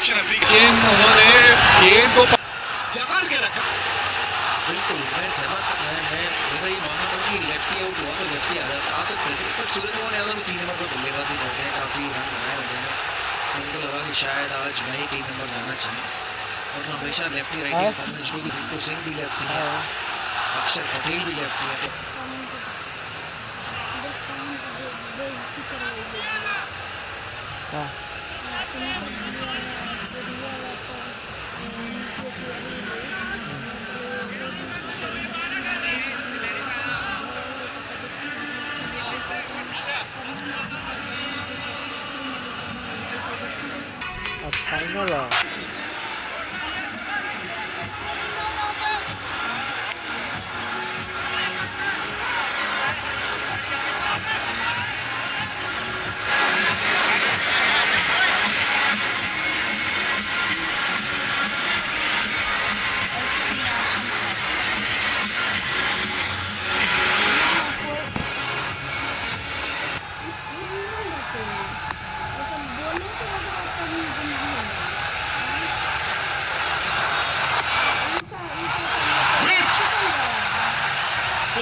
दक्षिण अफ्रीका उन्होंने गेंद को जगाड़ के रखा। बिल्कुल मैं सहमत मैं मेरा ये मानना था कि लेफ्टी आउट हुआ तो लेफ्टी आ सकते थे, बट सूर्य कुमार यादव भी 3 नंबर पर बल्लेबाजी करते हैं, काफ़ी रन बनाए उन्होंने। उनको लगा कि शायद आज मैं 3 नंबर जाना चाहिए, और हमेशा लेफ्टी राइटी कॉम्बिनेशन की रिंकू सिंह भी लेफ्टी है, अक्षर पटेल भी लेफ्टी है। फाइनल है।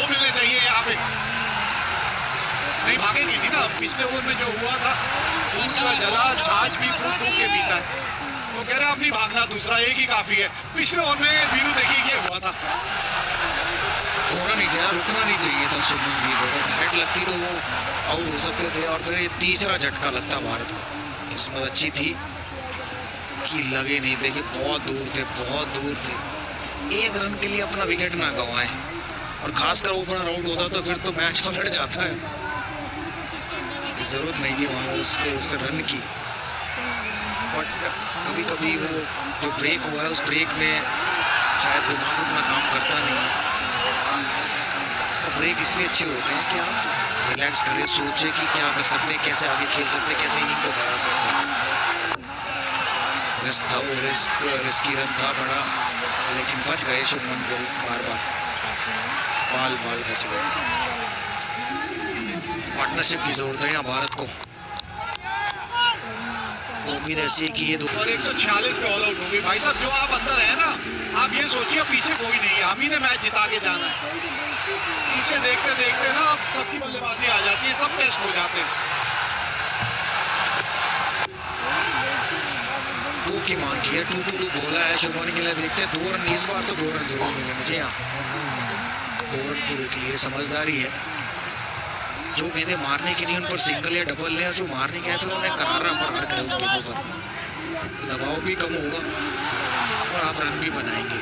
मिलने चाहिए यहाँ पे, नहीं भागेंगे नहीं ना। पिछले ओवर में जो हुआ था दूसरा जला छाछ भी फूट फूट के पीता है, वो कह रहे हैं अब नहीं भागना, दूसरा एक ही काफी है। पिछले ओवर में वीरू देखिए ये हुआ था, होना नहीं चाहिए, रुकना नहीं चाहिए था शुभमन गिल को, डायरेक्ट लगती तो वो आउट हो सकते थे। और फिर ये तीसरा झटका लगता भारत को, किस्मत अच्छी थी कि लगे नहीं, देखिए बहुत दूर थे, बहुत दूर थे। एक रन के लिए अपना विकेट ना गंवाए, और खासकर ओपनर आउट होता तो फिर तो मैच पलट जाता है। जरूरत नहीं थी वहां उससे रन की, बट कभी कभी वो जो ब्रेक हुआ है उस ब्रेक में शायद दिमाग उतना काम करता नहीं है। ब्रेक इसलिए अच्छे होते हैं कि आप रिलैक्स करें, सोचें कि क्या कर सकते हैं, कैसे आगे खेल सकते हैं, कैसे इनिंग को बढ़ा सकते हैं। रिस्की रन था बड़ा, लेकिन बच गए शुभमन गिल, बार बाल बच गए। पार्टनरशिप की जरूरत है यहाँ भारत को। उम्मीद ऐसी है कि ये और 146 पे ऑल आउट हो गई। भाई साहब जो आप अंदर है ना, आप ये सोचिए पीछे कोई नहीं है, हम ही ने मैच जिता के जाना है। पीछे देखते देखते ना अब सबकी बल्लेबाजी आ जाती है, सब टेस्ट हो जाते हैं। 2 की मांग की है, 2-2 बोला है शुभमन गिल ने, देखते हैं 2 रन इस बार तो 2 रन जरूर मिलेंगे। जी हाँ, 2 रन पूरे के लिए समझदारी है। जो गेंदे मारने की नहीं उन पर सिंगल या डबल ले, और जो मारने के हैं फिर उन्हें करारा प्रहार करें उन गेंदों पर, दबाव भी कम होगा और आप रन भी बनाएंगे।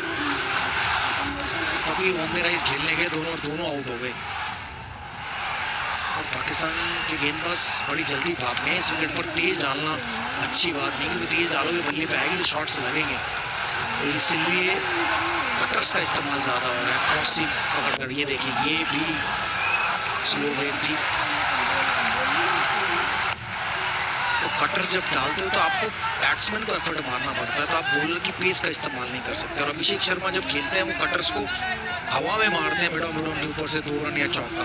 तभी बॉम्बे राइज खेलने गए दोनों, और दोनों आउट हो गए। और पाकिस्तान के गेंदबाज बड़ी जल्दी भाग गए इस विकेट पर। तेज डालना अच्छी बात नहीं, क्योंकि तेज डालोगे बल्ले पे आएगी तो शॉट्स लगेंगे, तो इसलिए कटर्स का इस्तेमाल ज्यादा हो रहा है। क्रॉस सीम पकड़ कर, ये देखिए ये भी स्लो गेंद थी। तो कटर्स जब डालते हो तो आपको बैट्समैन को एफर्ट मारना पड़ता है, तो आप बॉलर की पेस का इस्तेमाल नहीं कर सकते। और अभिषेक शर्मा जब खेलते हैं वो कटर्स को हवा में मारते हैं मिडॉन के ऊपर से 2 रन या चौका,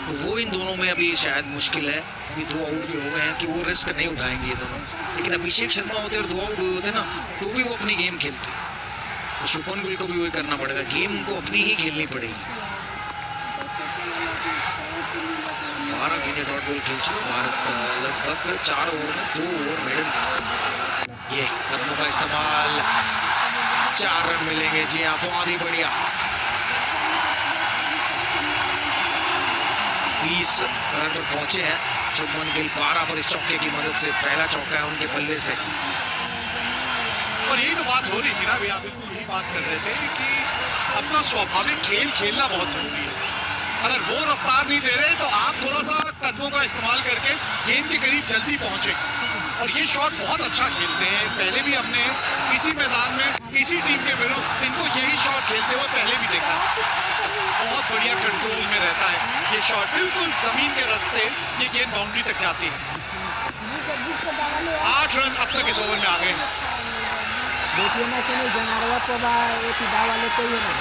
तो वो इन दोनों में अभी शायद मुश्किल है कि 2 आउट भी हो गए हैं कि वो रिस्क नहीं उठाएंगे ये दोनों। लेकिन अभिषेक शर्मा होते और 2 आउट हुए होते ना, तो भी वो अपनी गेम खेलते, तो शुभमन गिल को भी वही करना पड़ेगा, गेम उनको अपनी ही खेलनी पड़ेगी। 12 गेंदे डॉट बॉल खेल चुके भारत, लगभग 4 ओवर में 2 ओवर मेडन। ये कदमों का इस्तेमाल, 4 रन मिलेंगे। जी हाँ, बहुत ही बढ़िया। 20 रन पर पहुंचे हैं शुभमन गिल 12 पर इस चौके की मदद से। पहला चौका है उनके बल्ले से। और यही तो बात हो रही थी ना भैया, बिल्कुल यही बात कर रहे थे कि अपना स्वाभाविक खेल खेलना बहुत जरूरी है। अगर वो रफ्तार नहीं दे रहे तो आप थोड़ा सा कदमों का इस्तेमाल करके गेंद के करीब जल्दी पहुंचे। और ये शॉट बहुत अच्छा खेलते हैं, पहले भी हमने इसी मैदान में इसी टीम के विरुद्ध इनको यही शॉट खेलते हुए पहले भी देखा। बहुत बढ़िया कंट्रोल में रहता है ये शॉट, बिल्कुल जमीन के रास्ते ये गेंद बाउंड्री तक जाती है। 8 रन अब तक इस ओवर में आ गए हैं। देखिए ना सुनो जनारवा को दावा लेते हुए ना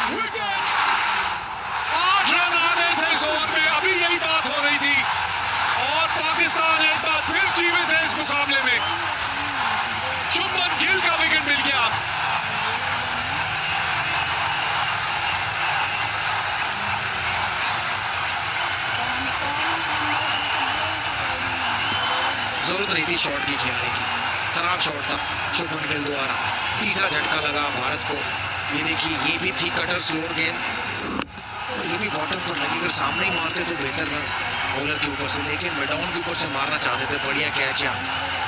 विकेट, 8 रन आ गए थे इस ओवर में, अभी यही बात हो रही थी। और पाकिस्तान जरूरत नहीं थी शॉट की खेलने की, खराब शॉट था शुभमन गिल द्वारा। तीसरा झटका लगा भारत को। ये देखिए, ये भी थी कटर स्लोअर गेंद और ये भी बॉटम पर लगी। अगर सामने ही मारते तो बेहतर रन बॉलर के ऊपर से, लेकिन मैडाउन के ऊपर से मारना चाहते थे। बढ़िया कैच यहाँ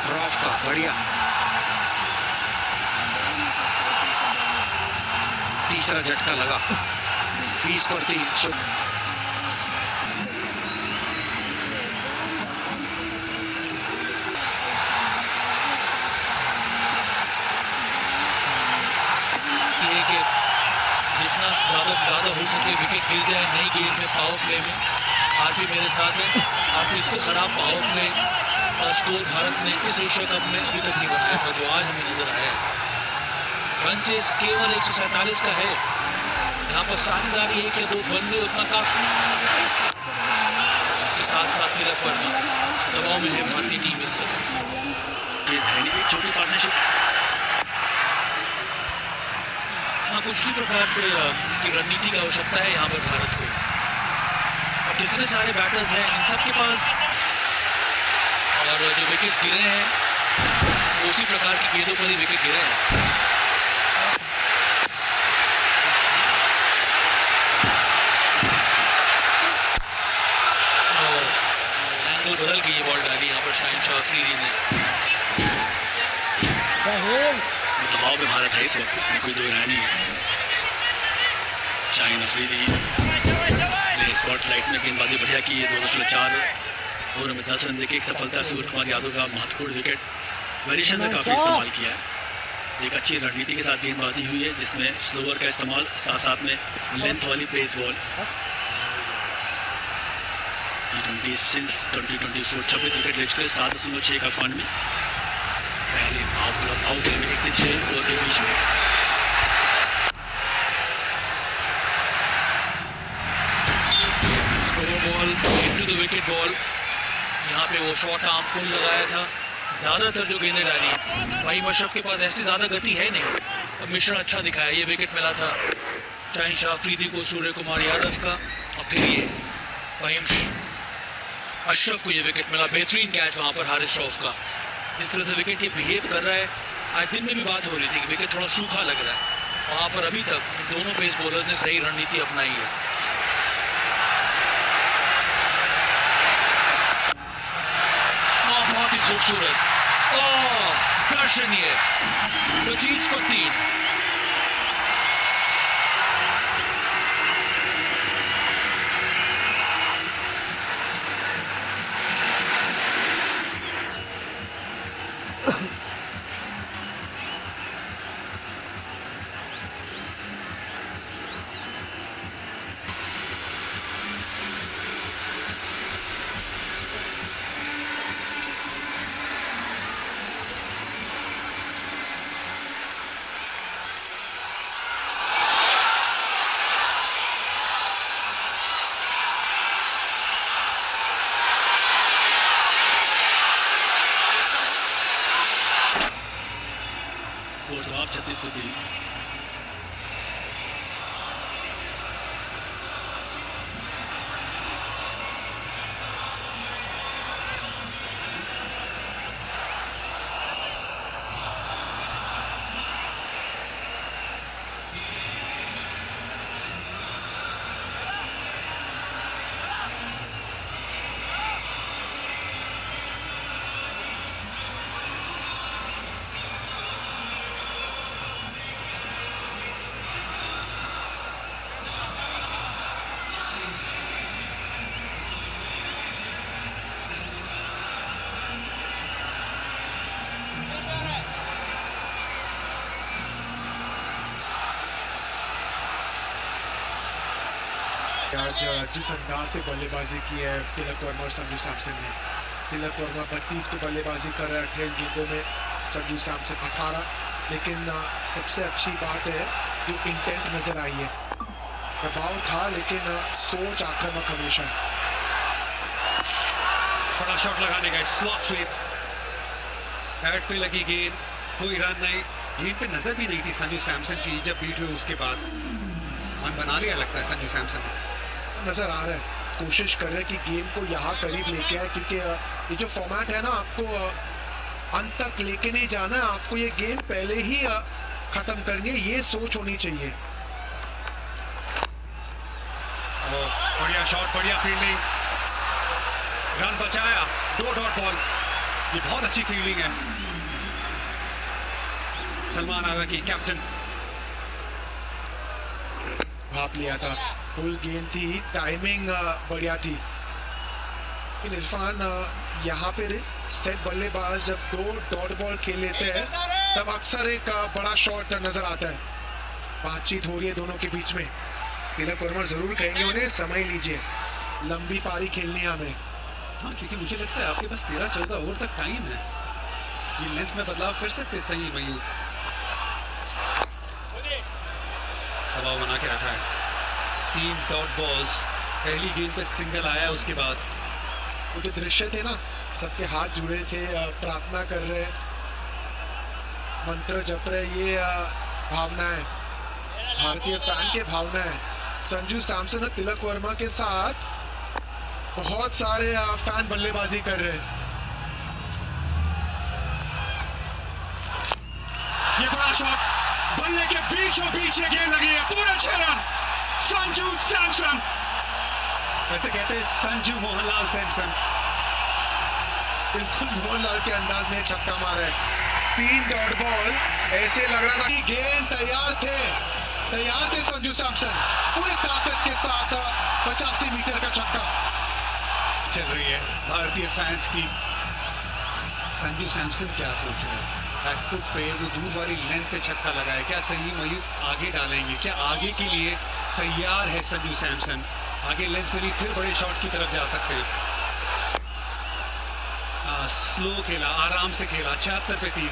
रॉफ का, बढ़िया। तीसरा झटका लगा, 20 पर 3। जितना ज्यादा से ज्यादा हो सके विकेट गिर जाए नई गेंद में पावर प्ले में। आरपी मेरे साथ है। आरपी इससे खराब पावर प्ले स्कोर भारत ने इस एशिया कप में अभी तक नहीं बनाया था, जो आज हमें नजर आया है। रन चेस केवल 147 का है। यहाँ पर साझेदारी एक या दो बंदे उतना काफी के साथ साथ तिलक वर्मा दबाव में है भारतीय टीम इस समय। एक छोटी पार्टनरशिप, हाँ, कुछ इसी प्रकार से की रणनीति की आवश्यकता है यहाँ पर भारत को। अब जितने सारे बैटर्स हैं इन सब के पास, और जो विकेट्स गिरे हैं उसी प्रकार की गेंदों पर ही विकेट गिरे हैं। और एंगल बदल के ये बॉल डाली यहाँ पर शाहिन शाह अफरीदी ने। दबाव में भारत है इस वक्त, इसमें कोई दो राय नहीं है। शाहिन अफरीदी ने स्पॉटलाइट में गेंदबाजी बढ़िया की है। 2.4 ओवर में 10 रन देके एक सफलता। सूर्य कुमार यादव का महत्वपूर्ण विकेट वेरिएशन से काफी इस्तेमाल किया है। एक अच्छी रणनीति के साथ गेंदबाजी हुई है, जिसमें स्लोअर का इस्तेमाल, साथ साथ में लेंथ वाली pace ball. T20 since 2024 26 wicket ले चुके, 7.6 का पान में। पहले आउट में 1 से 6 ओवर के बीच में। Ball into the wicket ball. यहाँ पे वो शॉर्ट आर्म पुल लगाया था। ज्यादातर जो गेंदें डाली, भाई मशरफ के पास ऐसी ज्यादा गति है नहीं, अब मिश्रण अच्छा दिखाया। ये विकेट मिला था शाहिन शाह अफरीदी को सूर्य कुमार यादव का, और फिर ये वहीम अशरफ को ये विकेट मिला। बेहतरीन कैच वहां पर हारिस रऊफ का। जिस तरह से विकेट ये बिहेव कर रहा है, आज दिन में भी बात हो रही थी कि विकेट थोड़ा सूखा लग रहा है। वहां पर अभी तक दोनों पेस बॉलर ने सही रणनीति अपनाई है। बहुत ही खूबसूरत, दर्शनीय, 25 पर 3। और जवाब 36 को 3। आज जिस अंदाज से बल्लेबाजी की है तिलक वर्मा और संजू सैमसन ने। तिलक वर्मा 32 पे बल्लेबाजी कर रहा है 28 गेंदों में, संजू सैमसन 18। लेकिन सबसे अच्छी बात है जो इंटेंट नजर आई है। दबाव था लेकिन सोच आक्रामक हमेशा। बड़ा शॉट लगाने का स्लॉट स्वीप, बैट पे लगी गेंद, कोई रन नहीं। गेंद पे नजर भी नहीं थी संजू सैमसन की। जब बीट हुई उसके बाद मन बना लिया लगता है संजू सैमसन ने। नजर आ रहा है कोशिश कर रहे हैं कि गेम को यहाँ करीब लेके आए, क्योंकि ये जो फॉर्मेट है ना, आपको अंत तक लेके नहीं जाना है, आपको ये गेम पहले ही खत्म करनी है, ये सोच होनी चाहिए। बढ़िया शॉट, बढ़िया फील्डिंग, रन बचाया, 2 डॉट बॉल। ये बहुत अच्छी फील्डिंग है सलमान आगा की, कैप्टन। भाप लिया था, फुल गेंद थी, टाइमिंग बढ़िया थी। लेकिन इरफान यहाँ पे सेट बल्लेबाज जब 2 डॉट बॉल खेल लेते हैं तब अक्सर एक बड़ा शॉट नजर आता है। बातचीत हो रही है दोनों के बीच में, तिलक वर्मा जरूर कहेंगे उन्हें समय लीजिए, लंबी पारी खेलनी है हमें। हाँ, क्योंकि मुझे लगता है आपके पास 13-14 ओवर तक टाइम है, ये लेंथ में बदलाव कर सकते सही मयूद। दबाव बना के रखा है, 3 डॉट बॉल्स, पहली गेंद पे सिंगल आया, उसके बाद वो जो दृश्य थे ना, सबके हाथ जुड़े थे, प्रार्थना कर रहे, मंत्र जप रहे, ये भावना है, भारतीय फैन की भावना है। संजू सैमसन और तिलक वर्मा के साथ बहुत सारे फैन बल्लेबाजी कर रहे हैं। ये बड़ा शॉट, बल्ले के बीचों बीच ये गेंद लगी है, पूरे 6 रन, संजू सैमसन। वैसे कहते हैं संजू मोहनलाल सैमसन, बिल्कुल मोहनलाल के अंदाज में छक्का मारा है। 3 डॉट बॉल, ऐसे लग रहा था कि गेंद तैयार थे संजू सैमसन, पूरी ताकत के साथ 85 मीटर का छक्का। चल रही है भारतीय फैंस की। संजू सैमसन क्या सोच रहे हैं, बैकफुट पे वो दूर वाली लेंथ पे छक्का लगाए, क्या सही मयूर आगे डालेंगे, क्या आगे के लिए तैयार है संजू सैमसन? आगे लेंथ पे नहीं, फिर बड़े शॉट की तरफ जा सकते हैं। स्लो खेला, आराम से खेला, 76 पे 3।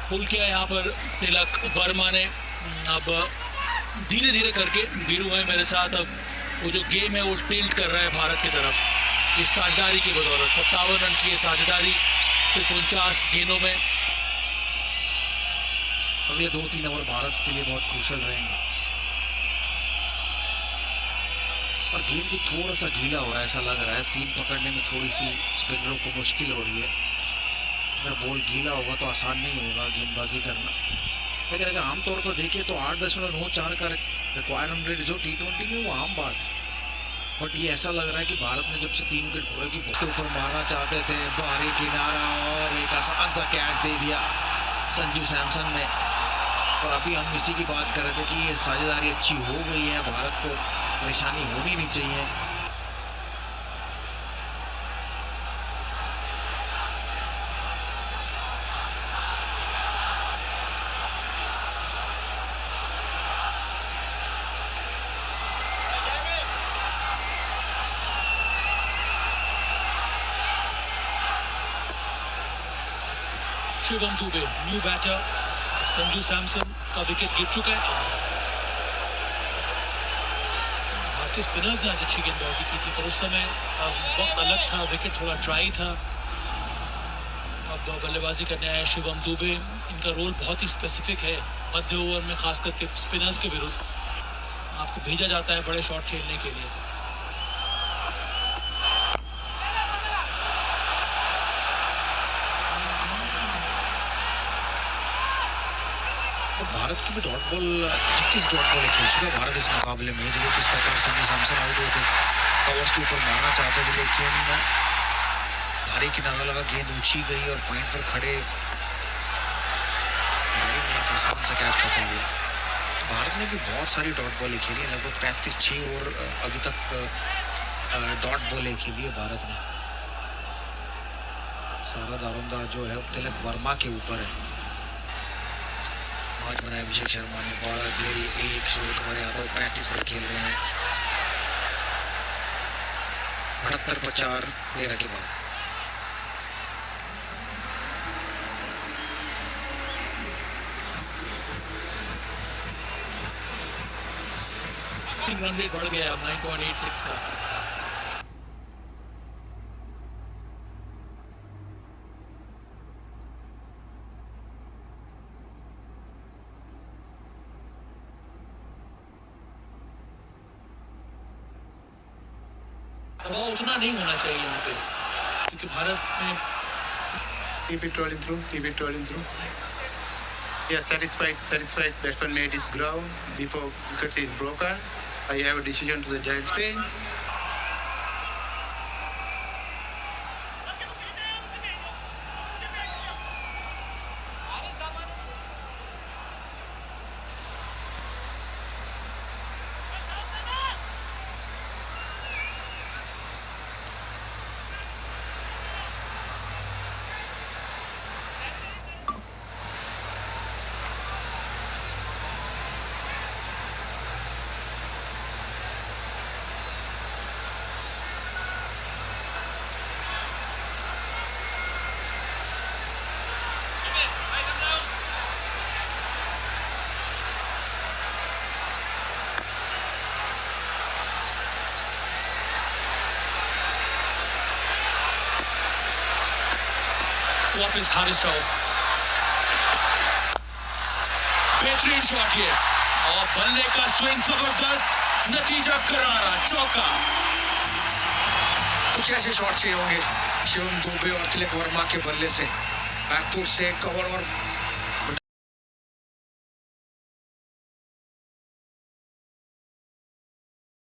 पुल किया यहाँ पर तिलक वर्मा ने। अब धीरे धीरे करके बीरू भाई मेरे साथ, अब वो जो गेम है वो टिल्ट कर रहा है भारत की तरफ इस साझेदारी की बदौलत। 57 रन की साझेदारी सिर्फ 49 गेंदों में। अब ये 2-3 ओवर भारत के लिए बहुत क्रूशल रहेंगे, और गेंद भी थोड़ा सा गीला हो रहा है, ऐसा लग रहा है। सीम पकड़ने में थोड़ी सी स्पिनरों को मुश्किल हो रही है। अगर बॉल गीला होगा तो आसान नहीं होगा गेंदबाजी करना। लेकिन अगर आमतौर पर देखें तो 8.94 का रिक्वायरमेंट रेट जो T20 में वो आम बात है, बट ये ऐसा लग रहा है कि भारत ने जब से 3 विकेट खोए कि उसके ऊपर मारना चाहते थे, बाहरी किनारा, और एक आसान सा कैच दे दिया संजू सैमसन ने। और अभी हम इसी की बात कर रहे थे कि ये साझेदारी अच्छी हो गई है, भारत को परेशानी होनी नहीं चाहिए। शिवम दुबे न्यू बैटर, संजू सैमसन का विकेट गिर चुका है। भारतीय स्पिनर्स ने आज अच्छी गेंदबाजी की थी, पर उस समय वक्त अलग था, विकेट थोड़ा ड्राई था। अब बल्लेबाजी करने आए शिवम दुबे। इनका रोल बहुत ही स्पेसिफिक है, मध्य ओवर में खास करके स्पिनर्स के विरुद्ध आपको भेजा जाता है बड़े शॉट खेलने के लिए। भारत की भी डॉट बॉल 31 डॉट बॉल खेल चुका है भारत इस मुकाबले में। देखिए किस प्रकार संजू सैमसन आउट हुए थे, कवर्स के ऊपर मारना चाहते थे, लेकिन भारी किनारा लगा, गेंद ऊंची गई और पॉइंट पर खड़े एक आसान सा कैच पकड़ लिया। भारत ने भी बहुत सारी डॉट बॉलें खेली है, लगभग 35-6 ओवर अभी तक डॉट बॉलें खेली है भारत ने। सारा दारोमदार जो है तिलक वर्मा के ऊपर है। आज बनाया अभिषेक शर्मा ने, 12 गिल, 1 सूर्य कुमार यादव 35 पर खेल रहे हैं। 78 पर 4 13 के बाद। बैटिंग रन रेट बढ़ गया अब 9.86 का। दबाव उतना नहीं होना चाहिए यहाँ पे, क्योंकि भारत में Keep it rolling through. Keep it rolling through. Yeah, satisfied. Satisfied. Batsman made his ground before wicket is broken. I have a decision to the giant spin. वापस हारिस राउफ, बेहतरीन शॉट ये, और बल्ले का स्विंग जबरदस्त, नतीजा करारा, चौका। कुछ ऐसे शॉट चाहिए होंगे शिवम दुबे और तिलक वर्मा के बल्ले से, बैकफुट से कवर और